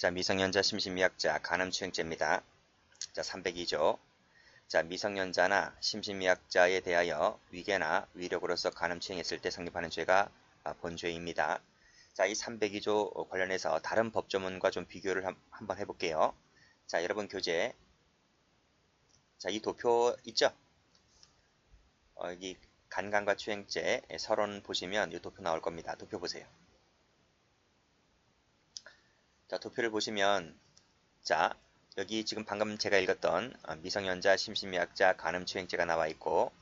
자, 미성년자 심신미약자 간음추행죄입니다. 자, 302조. 자, 미성년자나 심신미약자에 대하여 위계나 위력으로서 간음추행했을 때 성립하는 죄가 본죄입니다. 자, 이 302조 관련해서 다른 법조문과 좀 비교를 한번 해볼게요. 자, 여러분 교재. 자, 이 도표 있죠? 여기 간간과 추행죄 서론 보시면 이 도표 나올 겁니다. 도표 보세요. 자, 도표를 보시면 자, 여기 지금 방금 제가 읽었던 미성년자 심신미약자 간음추행죄가 나와 있고,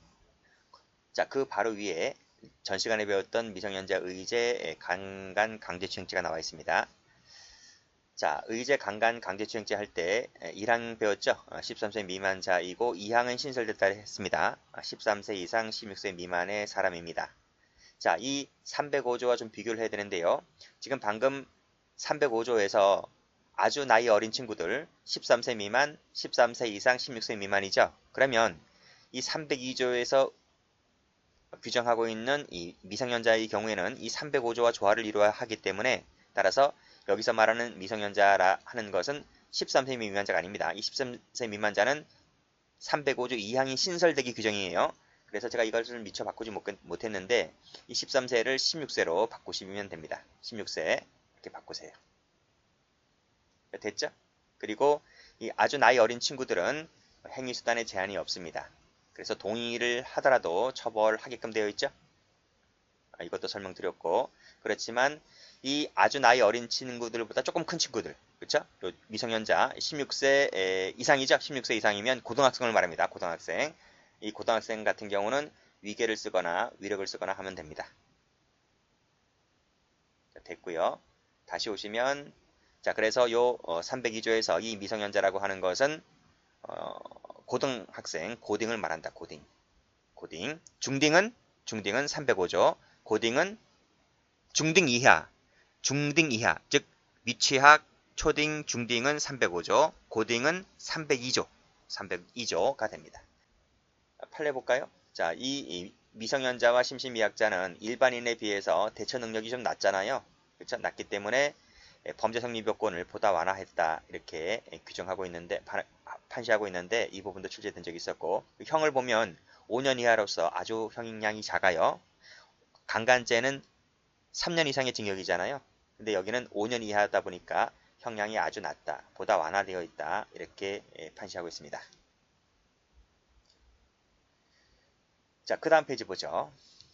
자, 그 바로 위에 전 시간에 배웠던 미성년자 의제 강간 강제추행죄가 나와 있습니다. 자, 의제 강간 강제추행죄 할 때 1항 배웠죠? 13세 미만자이고 2항은 신설됐다 했습니다. 13세 이상 16세 미만의 사람입니다. 자, 이 305조와 좀 비교를 해야 되는데요. 지금 방금 305조에서 아주 나이 어린 친구들 13세 미만, 13세 이상, 16세 미만이죠. 그러면 이 302조에서 규정하고 있는 이 미성년자의 경우에는 이 305조와 조화를 이루어야 하기 때문에, 따라서 여기서 말하는 미성년자라 하는 것은 13세 미만자가 아닙니다. 이 13세 미만자는 305조 2항이 신설되기 규정이에요. 그래서 제가 이것을 미처 바꾸지 못했는데 이 13세를 16세로 바꾸시면 됩니다. 16세 이렇게 바꾸세요. 됐죠? 그리고 이 아주 나이 어린 친구들은 행위수단에 제한이 없습니다. 그래서 동의를 하더라도 처벌하게끔 되어 있죠? 이것도 설명드렸고, 그렇지만 이 아주 나이 어린 친구들보다 조금 큰 친구들, 그렇죠? 미성년자 16세 이상이죠? 16세 이상이면 고등학생을 말합니다. 고등학생. 이 고등학생 같은 경우는 위계를 쓰거나 위력을 쓰거나 하면 됩니다. 자, 됐고요. 다시 오시면, 자, 그래서 요 302조에서 이 미성년자라고 하는 것은 고등학생, 고딩을 말한다. 고딩. 중딩은 305조. 고딩은 중딩 이하, 즉 미취학, 초딩, 중딩은 305조, 고딩은 302조가 됩니다. 판례 볼까요? 자, 이 미성년자와 심신미약자는 일반인에 비해서 대처 능력이 좀 낮잖아요. 그렇죠? 낮기 때문에 범죄 성립 요건을 보다 완화했다, 이렇게 규정하고 있는데, 판시하고 있는데, 이 부분도 출제된 적이 있었고, 형을 보면 5년 이하로서 아주 형량이 작아요. 강간죄는 3년 이상의 징역이잖아요. 근데 여기는 5년 이하다 보니까 형량이 아주 낮다, 보다 완화되어 있다, 이렇게 판시하고 있습니다. 자, 그 다음 페이지 보죠.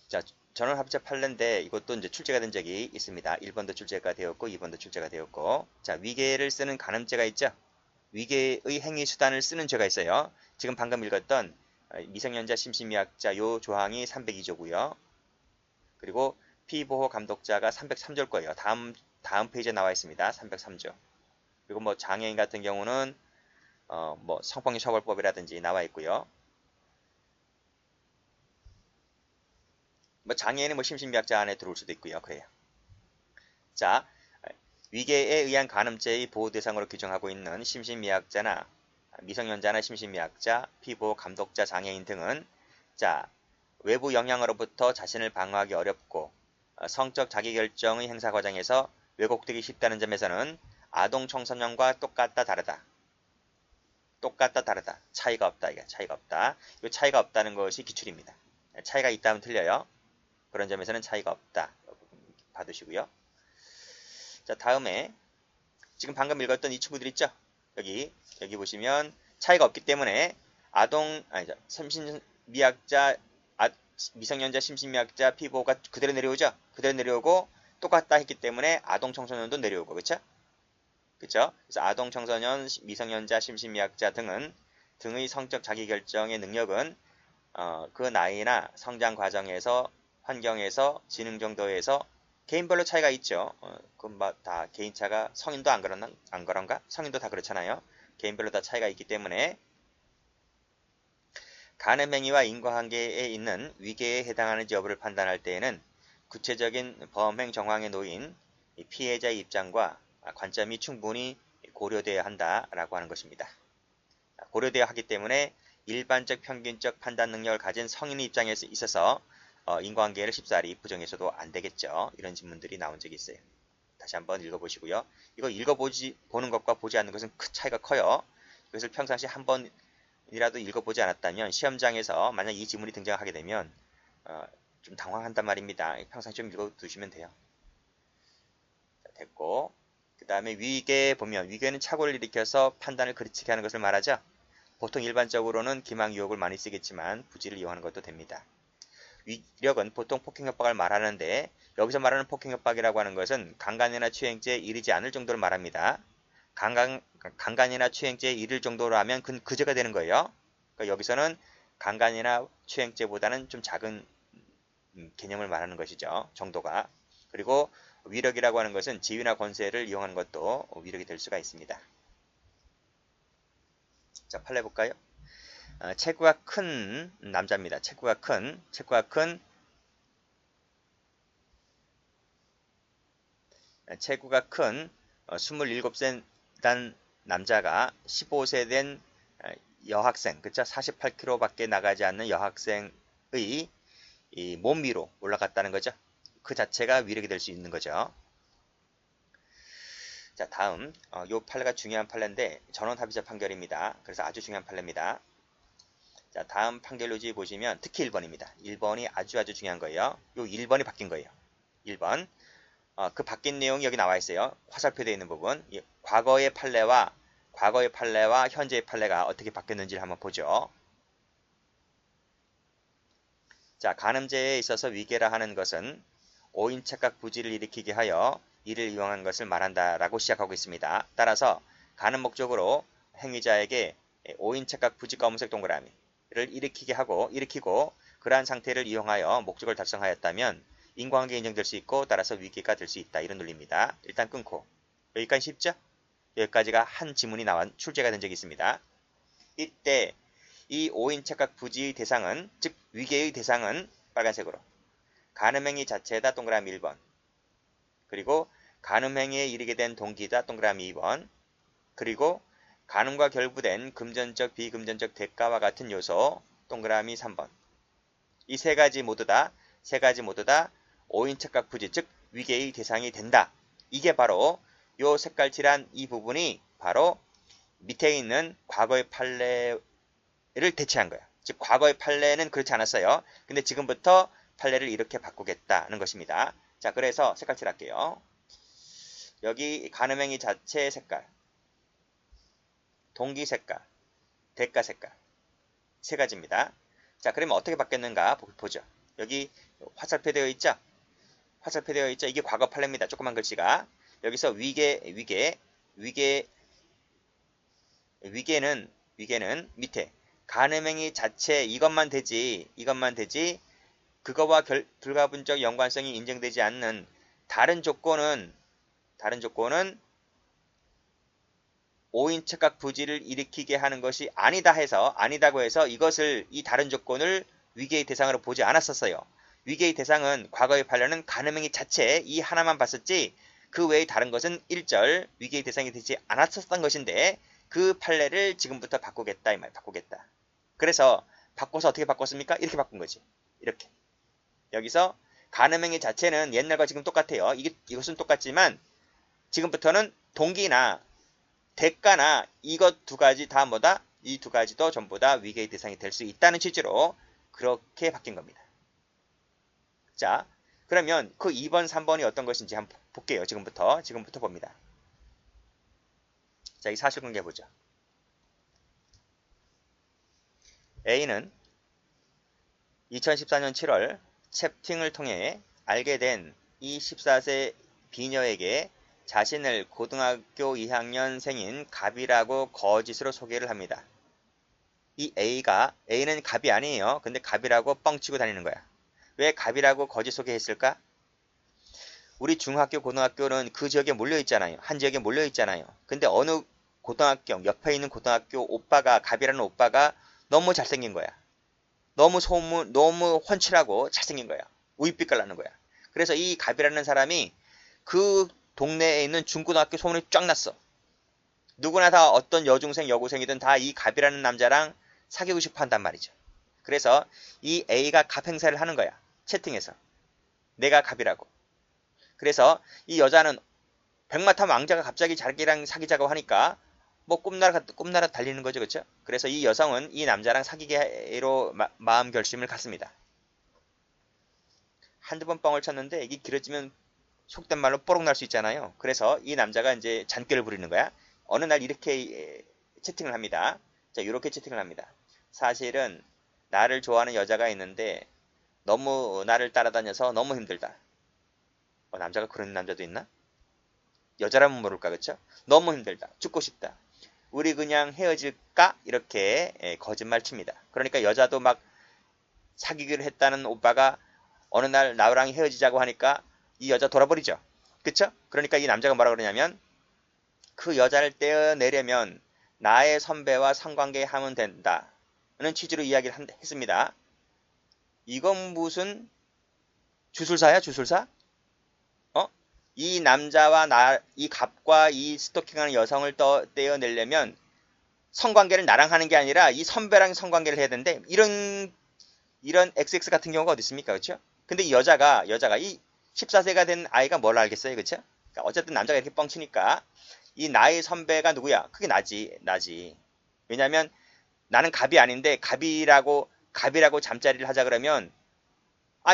자, 전원합의체 판례인데 이것도 이제 출제가 된 적이 있습니다. 1번도 출제가 되었고 2번도 출제가 되었고, 자, 위계를 쓰는 간음죄가 있죠. 위계의 행위 수단을 쓰는 죄가 있어요. 지금 방금 읽었던 미성년자 심신미약자 요 조항이 302조고요. 그리고 피보호 감독자가 303조일 거예요. 다음 페이지에 나와 있습니다. 303조. 그리고 뭐 장애인 같은 경우는 뭐 성폭력 처벌법이라든지 나와 있고요. 뭐 장애인은 뭐 심신미약자 안에 들어올 수도 있고요. 그래요. 자, 위계에 의한 간음죄의 보호 대상으로 규정하고 있는 심신미약자나 미성년자나 심신미약자, 피보호 감독자, 장애인 등은, 자, 외부 영향으로부터 자신을 방어하기 어렵고 성적 자기결정의 행사 과정에서 왜곡되기 쉽다는 점에서는 아동 청소년과 똑같다 다르다. 차이가 없다. 이게 차이가 없다. 이 차이가 없다는 것이 기출입니다. 차이가 있다면 틀려요. 그런 점에서는 차이가 없다. 봐두시고요. 자, 다음에 지금 방금 읽었던 이 친구들 있죠? 여기 보시면 차이가 없기 때문에 미성년자 심신미약자 피보호가 그대로 내려오죠? 그대로 내려오고 똑같다 했기 때문에 아동 청소년도 내려오고, 그렇죠? 그래서 아동 청소년, 미성년자, 심신미약자 등의 성적 자기결정의 능력은 그 나이나 성장 과정에서, 환경에서, 지능 정도에서 개인별로 차이가 있죠. 그건 다 개인차가, 성인도 안 그런가? 성인도 다 그렇잖아요. 개인별로 다 차이가 있기 때문에 간음행위와 인과관계에 있는 위계에 해당하는지 여부를 판단할 때에는 구체적인 범행 정황에 놓인 피해자의 입장과 관점이 충분히 고려되어야 한다라고 하는 것입니다. 고려되어야 하기 때문에 일반적 평균적 판단 능력을 가진 성인의 입장에 있어서 인과관계를 쉽사리 부정해서도 안 되겠죠. 이런 질문들이 나온 적이 있어요. 다시 한번 읽어보시고요. 이거 보는 것과 보지 않는 것은 큰 차이가 커요. 이것을 평상시 한 번이라도 읽어보지 않았다면 시험장에서 만약 이 지문이 등장하게 되면 좀 당황한단 말입니다. 평상시 좀 읽어두시면 돼요. 자, 됐고, 그 다음에 위계 보면 위계는 착오를 일으켜서 판단을 그르치게 하는 것을 말하죠. 보통 일반적으로는 기망 유혹을 많이 쓰겠지만 부지를 이용하는 것도 됩니다. 위력은 보통 폭행협박을 말하는데 여기서 말하는 폭행협박이라고 하는 것은 강간이나 추행죄에 이르지 않을 정도를 말합니다. 강간이나 추행죄에 이를 정도로 하면 그 죄가 되는 거예요. 그러니까 여기서는 강간이나 추행죄보다는 좀 작은 개념을 말하는 것이죠. 정도가. 그리고 위력이라고 하는 것은 지위나 권세를 이용하는 것도 위력이 될 수가 있습니다. 자, 판례 볼까요? 체구가 큰 남자입니다. 체구가 큰 27세 된 남자가 15세 된 여학생, 그쵸? 48kg 밖에 나가지 않는 여학생의 이 몸 위로 올라갔다는 거죠. 그 자체가 위력이 될 수 있는 거죠. 자, 다음 요 판례가 중요한 판례인데 전원합의체 판결입니다. 그래서 아주 중요한 판례입니다. 자, 다음 판결 요지 보시면 특히 1번입니다. 1번이 아주 중요한 거예요. 요 1번이 바뀐 거예요. 1번. 그 바뀐 내용이 여기 나와 있어요. 화살표 되어 있는 부분. 과거의 판례와 현재의 판례가 어떻게 바뀌었는지를 한번 보죠. 자, 간음죄에 있어서 위계라 하는 것은 오인착각 부지를 일으키게 하여 이를 이용한 것을 말한다라고 시작하고 있습니다. 따라서 간음 목적으로 행위자에게 오인착각 부지 검은색 동그라미를 일으키고 그러한 상태를 이용하여 목적을 달성하였다면 인과관계 인정될 수 있고 따라서 위계가 될 수 있다. 이런 논리입니다. 일단 끊고 여기까지 쉽죠? 여기까지가 한 지문이 출제가 된 적이 있습니다. 이때 이 오인착각 부지의 대상은 즉 위계의 대상은 빨간색으로 간음행위 자체다 동그라미 1번 그리고 간음행위에 이르게 된 동기다 동그라미 2번 그리고 간음과 결부된 금전적 비금전적 대가와 같은 요소 동그라미 3번 이 세 가지 모두 다 오인착각 부지 즉 위계의 대상이 된다. 이게 바로 요 색깔칠한 이 부분이 바로 밑에 있는 과거의 판례를 대체한 거야. 즉 과거의 판례는 그렇지 않았어요. 근데 지금부터 판례를 이렇게 바꾸겠다는 것입니다. 자, 그래서 색깔칠 할게요. 여기 간음행위 자체 색깔, 동기 색깔, 대가 색깔 세 가지입니다. 자, 그러면 어떻게 바뀌었는가 보죠. 여기 화살표 되어 있죠? 이게 과거 판례입니다. 조그만 글씨가. 여기서 위계는 밑에 간음행위 자체 이것만 되지 그거와 불가분적 연관성이 인정되지 않는 다른 조건은 오인착각 부지를 일으키게 하는 것이 아니다고 해서 이 다른 조건을 위계의 대상으로 보지 않았었어요. 위계의 대상은 과거의 판례는 간음행위 자체 이 하나만 봤었지 그 외의 다른 것은 일절 위계의 대상이 되지 않았었던 것인데 그 판례를 지금부터 바꾸겠다 이 말 바꾸겠다. 그래서 바꿔서 어떻게 바꿨습니까? 이렇게 바꾼 거지. 이렇게. 여기서 간음행위 자체는 옛날과 지금 똑같아요. 이것은 똑같지만 지금부터는 동기나 대가나 이것 두 가지 다 뭐다? 이 두 가지도 전부 다 위계의 대상이 될 수 있다는 취지로 그렇게 바뀐 겁니다. 자, 그러면 그 2번, 3번이 어떤 것인지 한번 볼게요. 지금부터 봅니다. 자, 이 사실관계 보죠. A는 2014년 7월 채팅을 통해 알게 된 이 14세 B녀에게 자신을 고등학교 2학년생인 갑이라고 거짓으로 소개를 합니다. 이 A는 갑이 아니에요. 근데 갑이라고 뻥치고 다니는 거야. 왜 갑이라고 거짓 소개했을까? 우리 중학교, 고등학교는 그 지역에 몰려있잖아요. 한 지역에 몰려있잖아요. 근데 어느 고등학교, 옆에 있는 고등학교 갑이라는 오빠가 너무 잘생긴 거야. 너무 훤칠하고 잘생긴 거야. 우윳빛깔 나는 거야. 그래서 이 갑이라는 사람이 그 동네에 있는 중고등학교 소문이 쫙 났어. 누구나 다 어떤 여중생, 여고생이든 다 이 갑이라는 남자랑 사귀고 싶어 한단 말이죠. 그래서 이 A가 갑 행사를 하는 거야. 채팅에서. 내가 갑이라고. 그래서 이 여자는 백마탄 왕자가 갑자기 자기랑 사귀자고 하니까 뭐 꿈나라 달리는 거죠, 그렇죠? 그래서 이 여성은 이 남자랑 사귀기로 마음 결심을 갖습니다. 한두 번 뻥을 쳤는데 이게 길어지면 속된 말로 뽀록 날 수 있잖아요. 그래서 이 남자가 이제 잔꾀를 부리는 거야. 어느 날 이렇게 채팅을 합니다. 자, 이렇게 채팅을 합니다. 사실은 나를 좋아하는 여자가 있는데 너무 나를 따라다녀서 너무 힘들다. 남자가 그런 남자도 있나? 여자라면 모를까, 그쵸? 너무 힘들다. 죽고 싶다. 우리 그냥 헤어질까? 이렇게 거짓말 칩니다. 그러니까 여자도 막 사귀기로 했다는 오빠가 어느 날 나랑 헤어지자고 하니까 이 여자 돌아버리죠. 그쵸? 그러니까 이 남자가 뭐라 그러냐면 그 여자를 떼어내려면 나의 선배와 성관계 하면 된다. 는 취지로 이야기를 했습니다. 이건 무슨 주술사야, 주술사? 이 남자와 이 갑과 이 스토킹하는 여성을 떼어내려면 성관계를 나랑 하는 게 아니라 이 선배랑 성관계를 해야 되는데 이런 XX 같은 경우가 어디 있습니까? 그렇죠? 근데 이 여자가 이 14세가 된 아이가 뭘 알겠어요? 그렇죠? 그러니까 어쨌든 남자가 이렇게 뻥치니까 이 나의 선배가 누구야? 그게 나지. 왜냐면 나는 갑이 아닌데 갑이라고 잠자리를 하자 그러면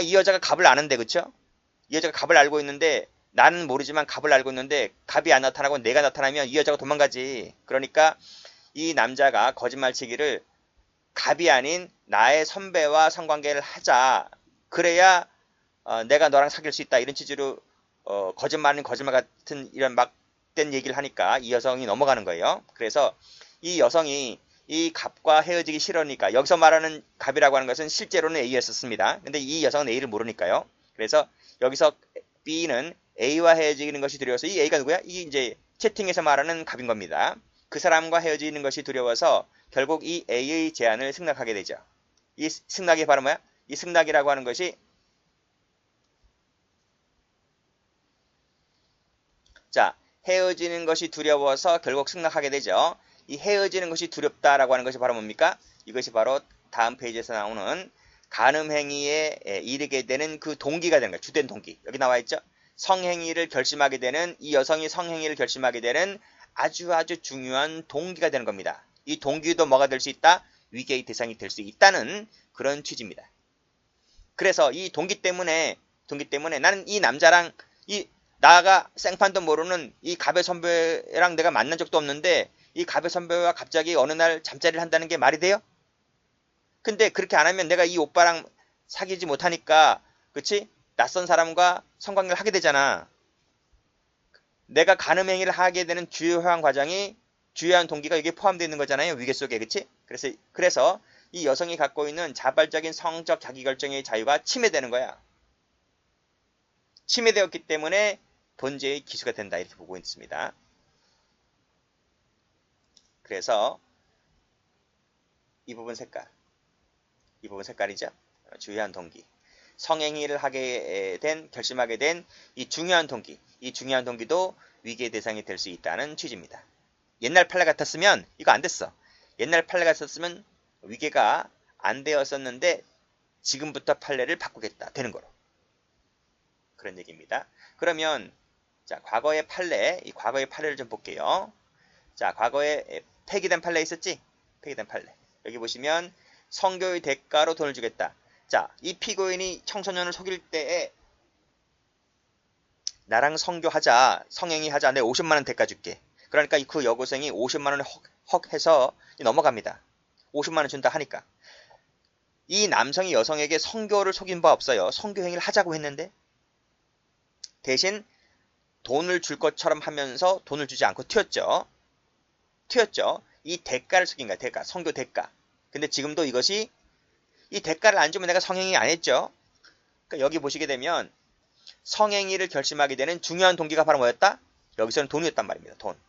이 여자가 갑을 아는데, 그렇죠? 이 여자가 갑을 알고 있는데 나는 모르지만 갑을 알고 있는데 갑이 안 나타나고 내가 나타나면 이 여자가 도망가지. 그러니까 이 남자가 거짓말치기를 갑이 아닌 나의 선배와 성관계를 하자. 그래야 내가 너랑 사귈 수 있다. 이런 취지로 거짓말 같은 이런 막된 얘기를 하니까 이 여성이 넘어가는 거예요. 그래서 이 여성이 이 갑과 헤어지기 싫으니까 여기서 말하는 갑이라고 하는 것은 실제로는 A였었습니다. 근데 이 여성은 A를 모르니까요. 그래서 여기서 B는 A와 헤어지는 것이 두려워서 이 A가 누구야? 이게 이제 채팅에서 말하는 갑인 겁니다. 그 사람과 헤어지는 것이 두려워서 결국 이 A의 제안을 승낙하게 되죠. 이 승낙이 바로 뭐야? 이 승낙이라고 하는 것이 자, 헤어지는 것이 두려워서 결국 승낙하게 되죠. 이 헤어지는 것이 두렵다라고 하는 것이 바로 뭡니까? 이것이 바로 다음 페이지에서 나오는 간음행위에 이르게 되는 그 동기가 되는 거예요. 주된 동기. 여기 나와 있죠? 성행위를 결심하게 되는 이 여성이 성행위를 결심하게 되는 아주 중요한 동기가 되는 겁니다. 이 동기도 뭐가 될 수 있다? 위계의 대상이 될 수 있다는 그런 취지입니다. 그래서 이 동기 때문에 나는 이 남자랑 나가 생판도 모르는 이 갑의 선배랑 내가 만난 적도 없는데 이 갑의 선배와 갑자기 어느 날 잠자리를 한다는 게 말이 돼요? 근데 그렇게 안 하면 내가 이 오빠랑 사귀지 못하니까 그치? 낯선 사람과 성관계를 하게 되잖아. 내가 간음행위를 하게 되는 주요한 과정이 주요한 동기가 여기에 포함되어 있는 거잖아요. 위계 속에. 그치? 그래서 이 여성이 갖고 있는 자발적인 성적 자기결정의 자유가 침해되는 거야. 침해되었기 때문에 본죄의 기수가 된다. 이렇게 보고 있습니다. 그래서 이 부분 색깔이죠. 주요한 동기. 성행위를 결심하게 된 이 중요한 동기도 위계의 대상이 될 수 있다는 취지입니다. 옛날 판례 같았으면 이거 안 됐어. 옛날 판례 같았으면 위계가 안 되었었는데 지금부터 판례를 바꾸겠다. 되는 거로. 그런 얘기입니다. 그러면 자, 과거의 판례를 좀 볼게요. 자, 과거에 폐기된 판례 있었지? 폐기된 판례. 여기 보시면 성교의 대가로 돈을 주겠다. 자, 이 피고인이 청소년을 속일 때에 나랑 성교하자, 성행위하자, 내가 50만 원 대가 줄게. 그러니까 그 여고생이 50만 원을 헉 해서 넘어갑니다. 50만 원 준다 하니까. 이 남성이 여성에게 성교를 속인 바 없어요. 성교행위를 하자고 했는데 대신 돈을 줄 것처럼 하면서 돈을 주지 않고 튀었죠. 이 대가를 속인 거야. 대가. 성교 대가. 근데 지금도 이것이 이 대가를 안 주면 내가 성행위 안 했죠. 그러니까 여기 보시게 되면 성행위를 결심하게 되는 중요한 동기가 바로 뭐였다? 여기서는 돈이었단 말입니다. 돈.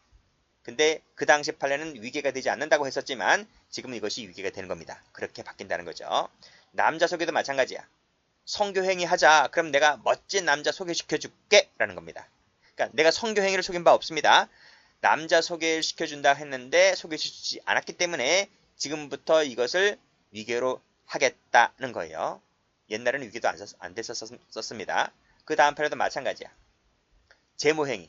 근데 그 당시 판례는 위계가 되지 않는다고 했었지만 지금은 이것이 위계가 되는 겁니다. 그렇게 바뀐다는 거죠. 남자 소개도 마찬가지야. 성교행위 하자. 그럼 내가 멋진 남자 소개시켜 줄게 라는 겁니다. 그러니까 내가 성교행위를 속인 바 없습니다. 남자 소개를 시켜준다 했는데 소개시키지 않았기 때문에 지금부터 이것을 위계로 하겠다는 거예요. 옛날에는 위계도 안 됐었습니다. 그 다음 판례도 마찬가지야. 제모행위.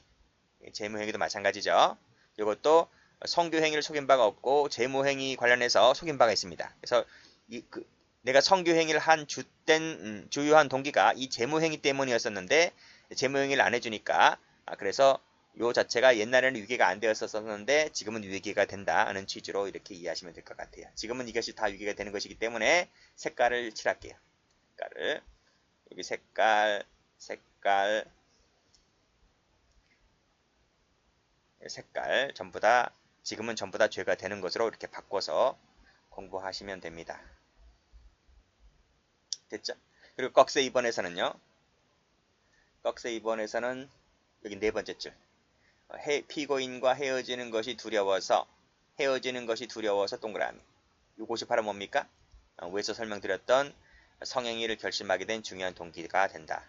재무행위도 마찬가지죠. 이것도 성교행위를 속인 바가 없고 재무행위 관련해서 속인 바가 있습니다. 그래서 내가 성교행위를 한 주요한 동기가 이 재무행위 때문이었었는데 재무행위를 안 해주니까 그래서 요 자체가 옛날에는 위계가 안 되었었는데 지금은 위계가 된다는 취지로 이렇게 이해하시면 될 것 같아요. 지금은 이것이 다 위계가 되는 것이기 때문에 색깔을 칠할게요. 색깔을 여기 색깔 전부 다 지금은 전부 다 죄가 되는 것으로 이렇게 바꿔서 공부하시면 됩니다. 됐죠? 그리고 꺽쇠 2번에서는요. 꺽쇠 2번에서는 여기 네 번째 줄. 피고인과 헤어지는 것이 두려워서 동그라미. 이것이 바로 뭡니까? 위에서 설명드렸던 성행위를 결심하게 된 중요한 동기가 된다.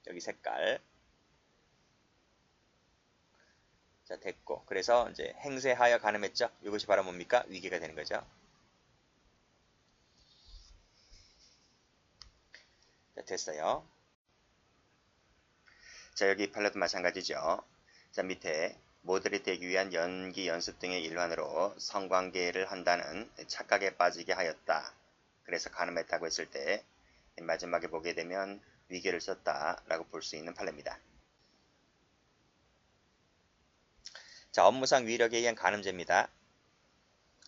여기 색깔. 자, 됐고. 그래서 이제 행세하여 간음했죠? 이것이 바로 뭡니까? 위계가 되는 거죠. 자, 됐어요. 자, 여기 판례도 마찬가지죠. 자, 밑에 모델이 되기 위한 연기 연습 등의 일환으로 성관계를 한다는 착각에 빠지게 하였다. 그래서 간음했다고 했을 때 마지막에 보게 되면 위계를 썼다라고 볼 수 있는 판례입니다. 자, 업무상 위력에 의한 간음죄입니다.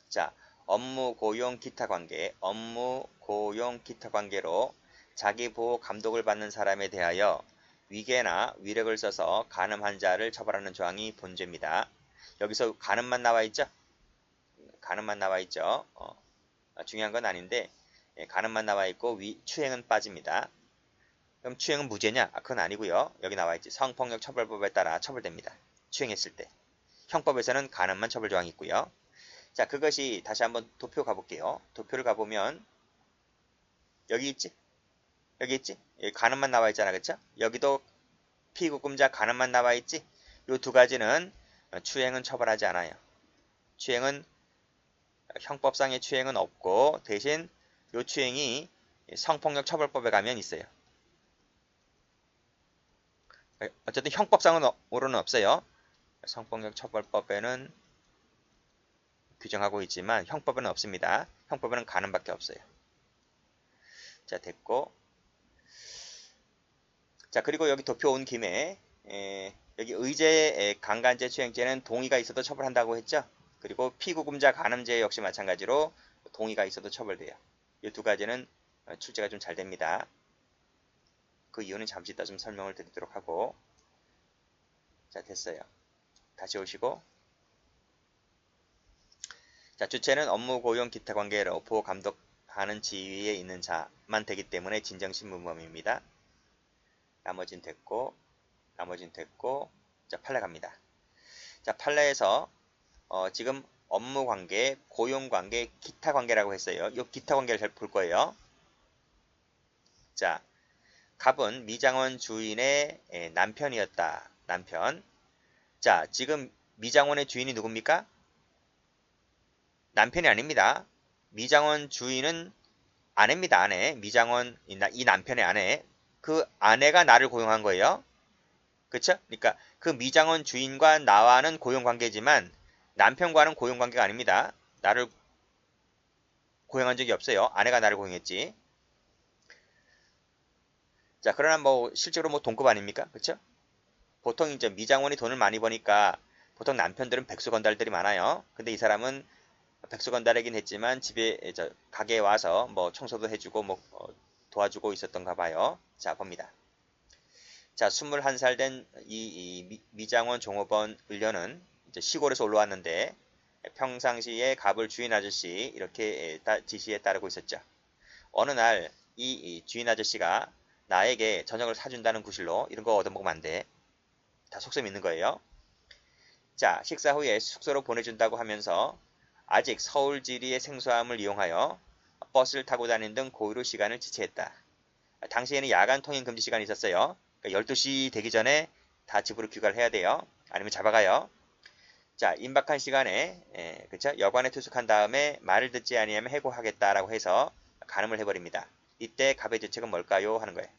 자, 업무 고용 기타 관계로 자기 보호 감독을 받는 사람에 대하여 위계나 위력을 써서 간음한 자를 처벌하는 조항이 본죄입니다. 여기서 간음만 나와 있죠? 중요한 건 아닌데 간음만 나와 있고 추행은 빠집니다. 그럼 추행은 무죄냐? 그건 아니고요. 여기 나와 있지. 성폭력 처벌법에 따라 처벌됩니다. 추행했을 때. 형법에서는 간음만 처벌 조항이 있고요. 자, 그것이 다시 한번 도표 가볼게요. 도표를 가보면 여기 있지? 여기 간음만 나와 있잖아. 그쵸? 여기도 피구금자 간음만 나와 있지? 이 두 가지는 추행은 처벌하지 않아요. 형법상의 추행은 없고 대신 이 추행이 성폭력 처벌법에 가면 있어요. 어쨌든 형법상으로는 없어요. 성폭력 처벌법에는 규정하고 있지만 형법에는 없습니다. 형법에는 간음밖에 없어요. 자, 됐고. 자, 그리고 여기 도표 온 김에 여기 의제 강간죄 추행죄는 동의가 있어도 처벌한다고 했죠. 그리고 피구금자 간음죄 역시 마찬가지로 동의가 있어도 처벌돼요. 이 두 가지는 출제가 좀 잘 됩니다. 그 이유는 잠시 이따 좀 설명을 드리도록 하고. 자, 됐어요. 다시 오시고. 자, 주체는 업무 고용 기타 관계로 보호 감독하는 지위에 있는 자만 되기 때문에 진정신문범입니다. 나머진 됐고. 자, 판례 갑니다. 자, 판례에서 지금 업무 관계, 고용 관계, 기타 관계라고 했어요. 이 기타 관계를 잘 볼 거예요. 자, 갑은 미장원 주인의 남편이었다. 남편. 자, 지금 미장원의 주인이 누굽니까? 남편이 아닙니다. 미장원 주인은 아내입니다. 아내. 미장원, 이 남편의 아내. 그 아내가 나를 고용한 거예요. 그쵸? 그러니까 그 미장원 주인과 나와는 고용관계지만 남편과는 고용관계가 아닙니다. 나를 고용한 적이 없어요. 아내가 나를 고용했지. 자, 그러나 뭐 실제로 뭐 동급 아닙니까? 그쵸? 보통 이제 미장원이 돈을 많이 버니까 보통 남편들은 백수건달들이 많아요. 근데 이 사람은 백수건달이긴 했지만 집에 가게에 와서 뭐 청소도 해주고 뭐 도와주고 있었던가 봐요. 자, 봅니다. 자, 21살 된 이 미장원 종업원 을려는 이제 시골에서 올라왔는데 평상시에 갑을 주인 아저씨 이렇게 지시에 따르고 있었죠. 어느 날 이 주인 아저씨가 나에게 저녁을 사준다는 구실로 이런 거 얻어먹으면 안 돼. 다 속셈 있는 거예요. 자, 식사 후에 숙소로 보내준다고 하면서 아직 서울 지리의 생소함을 이용하여 버스를 타고 다니는 등 고의로 시간을 지체했다. 당시에는 야간 통행 금지 시간이 있었어요. 그러니까 12시 되기 전에 다 집으로 귀가를 해야 돼요. 아니면 잡아가요. 자, 임박한 시간에 그쵸? 여관에 투숙한 다음에 말을 듣지 아니하면 해고하겠다라고 해서 간음을 해버립니다. 이때 갑의 죄책은 뭘까요? 하는 거예요.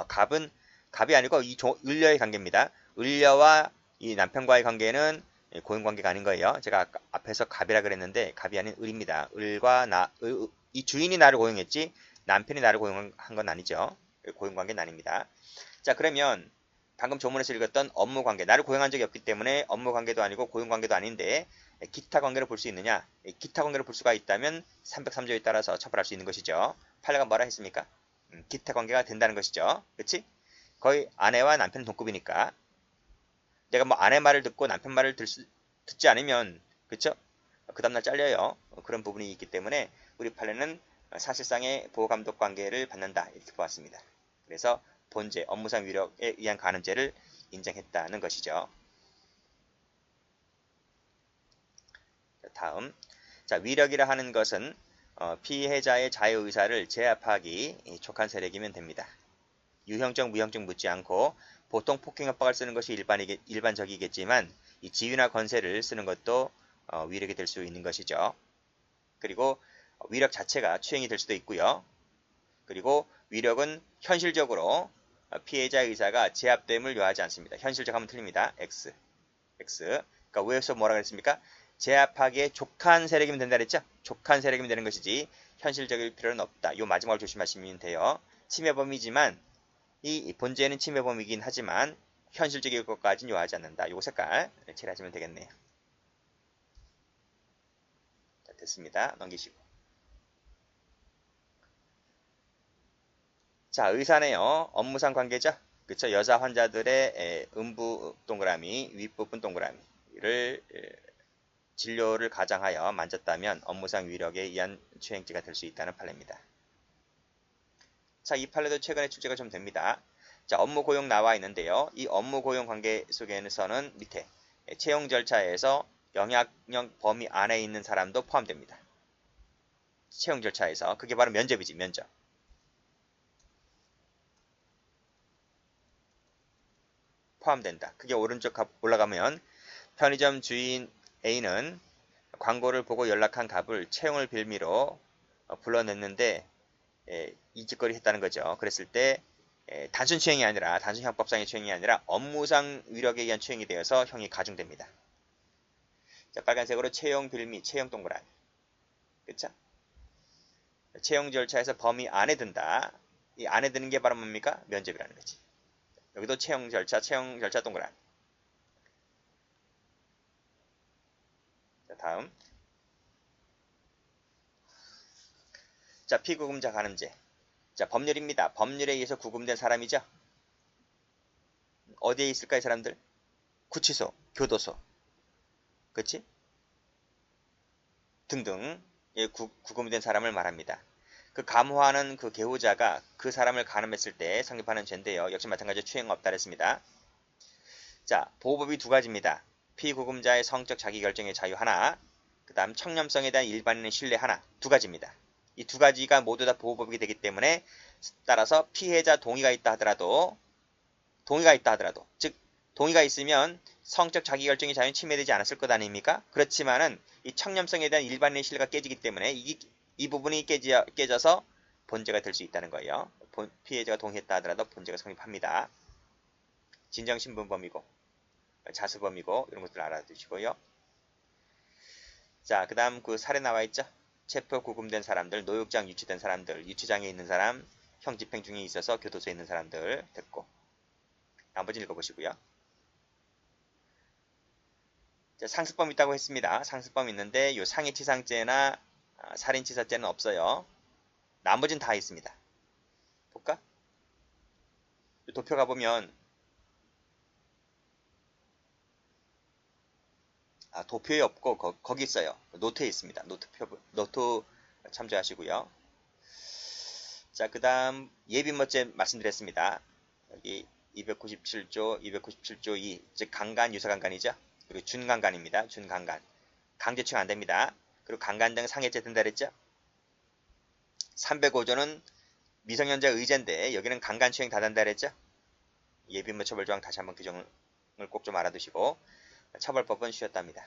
갑은 갑이 아니고 이 을려의 관계입니다. 을려와 이 남편과의 관계는 고용관계가 아닌 거예요. 제가 앞에서 갑이라 그랬는데 갑이 아닌 을입니다. 을과 이 주인이 나를 고용했지 남편이 나를 고용한 건 아니죠. 고용관계는 아닙니다. 자, 그러면 방금 조문에서 읽었던 업무관계, 나를 고용한 적이 없기 때문에 업무관계도 아니고 고용관계도 아닌데 기타 관계를 볼 수 있느냐? 기타 관계를 볼 수가 있다면 303조에 따라서 처벌할 수 있는 것이죠. 판례가 뭐라 했습니까? 기타 관계가 된다는 것이죠. 그렇지? 거의 아내와 남편 동급이니까 내가 뭐 아내 말을 듣고 남편 말을 듣지 않으면 그쵸? 그 다음날 잘려요. 그런 부분이 있기 때문에 우리 판례는 사실상의 보호감독 관계를 받는다 이렇게 보았습니다. 그래서 본죄, 업무상 위력에 의한 간음죄를 인정했다는 것이죠. 다음, 자, 위력이라 하는 것은 피해자의 자유의사를 제압하기 촉한 세력이면 됩니다. 유형적, 무형적 묻지 않고 보통 폭행협박을 쓰는 것이 일반적이겠지만 이 지위나 권세를 쓰는 것도 위력이 될 수 있는 것이죠. 그리고 위력 자체가 추행이 될 수도 있고요. 그리고 위력은 현실적으로 피해자 의사가 제압됨을 요하지 않습니다. 현실적 하면 틀립니다. X. 그러니까 왜서 뭐라 그랬습니까? 제압하기에 족한 세력이면 된다 그랬죠? 족한 세력이면 되는 것이지 현실적일 필요는 없다. 요 마지막을 조심하시면 돼요. 침해범이지만 이 본죄는 침해범이긴 하지만 현실적일 것까지는 요하지 않는다. 요거 색깔 칠하시면 되겠네요. 자, 됐습니다. 넘기시고. 자, 의사네요. 업무상 관계죠. 그쵸? 여자 환자들의 음부 동그라미, 윗부분 동그라미를 진료를 가장하여 만졌다면 업무상 위력에 의한 추행죄가 될 수 있다는 판례입니다. 자, 이 판례도 최근에 출제가 좀 됩니다. 자, 업무 고용 나와 있는데요. 이 업무 고용 관계 속에서는 밑에 채용 절차에서 영향력 범위 안에 있는 사람도 포함됩니다. 채용 절차에서 그게 바로 면접이지, 면접. 포함된다. 그게 오른쪽 올라가면 편의점 주인 A는 광고를 보고 연락한 갑을 채용을 빌미로 불러냈는데 이 짓거리 했다는 거죠. 그랬을 때 단순 추행이 아니라 단순 형법상의 추행이 아니라 업무상 위력에 의한 추행이 되어서 형이 가중됩니다. 자, 빨간색으로 채용 빌미, 채용 동그라미. 그쵸? 채용 절차에서 범위 안에 든다. 이 안에 드는 게 바로 뭡니까? 면접이라는 거지. 여기도 채용 절차 동그라미. 자, 다음. 자, 피구금자 간음죄. 자, 법률입니다. 법률에 의해서 구금된 사람이죠. 어디에 있을까 이 사람들? 구치소, 교도소, 그치? 등등 구금된 사람을 말합니다. 그 감호하는 그 계호자가 그 사람을 간음했을 때 성립하는 죄인데요. 역시 마찬가지로 추행 없다 그랬습니다. 자, 보호법이 두 가지입니다. 피구금자의 성적 자기결정의 자유 하나, 그 다음 청렴성에 대한 일반인의 신뢰 하나, 두 가지입니다. 이 두 가지가 모두 다 보호법이 되기 때문에 따라서 피해자 동의가 있다 하더라도 즉 동의가 있으면 성적 자기결정의 자유는 침해되지 않았을 것 아닙니까? 그렇지만은 이 청렴성에 대한 일반인의 신뢰가 깨지기 때문에 이 부분이 깨져서 본죄가 될 수 있다는 거예요. 피해자가 동의했다 하더라도 본죄가 성립합니다. 진정신분범이고 자수범이고 이런 것들 알아두시고요. 자, 그 다음 그 사례 나와 있죠. 체포 구금된 사람들, 노역장 유치된 사람들, 유치장에 있는 사람, 형 집행 중에 있어서 교도소에 있는 사람들 됐고 나머지 읽어보시고요. 자, 상습범 있다고 했습니다. 상습범 있는데 요 상해치상죄나 살인치사죄는 없어요. 나머지는 다 있습니다. 볼까? 도표 가보면 도표에 없고 거기 있어요. 노트에 있습니다. 노트 참조하시고요. 자, 그 다음 예비모죄 말씀드렸습니다. 여기 297조 2, 즉 강간, 유사강간이죠. 그리고 준강간입니다. 준강간. 강제추행 안됩니다. 그리고 강간 등 상해죄 된다 그랬죠. 305조는 미성년자 의제인데 여기는 강간추행 다 된다 그랬죠. 예비모 처벌조항 다시 한번 규정을 꼭 좀 알아두시고 처벌법은 쉬었답니다.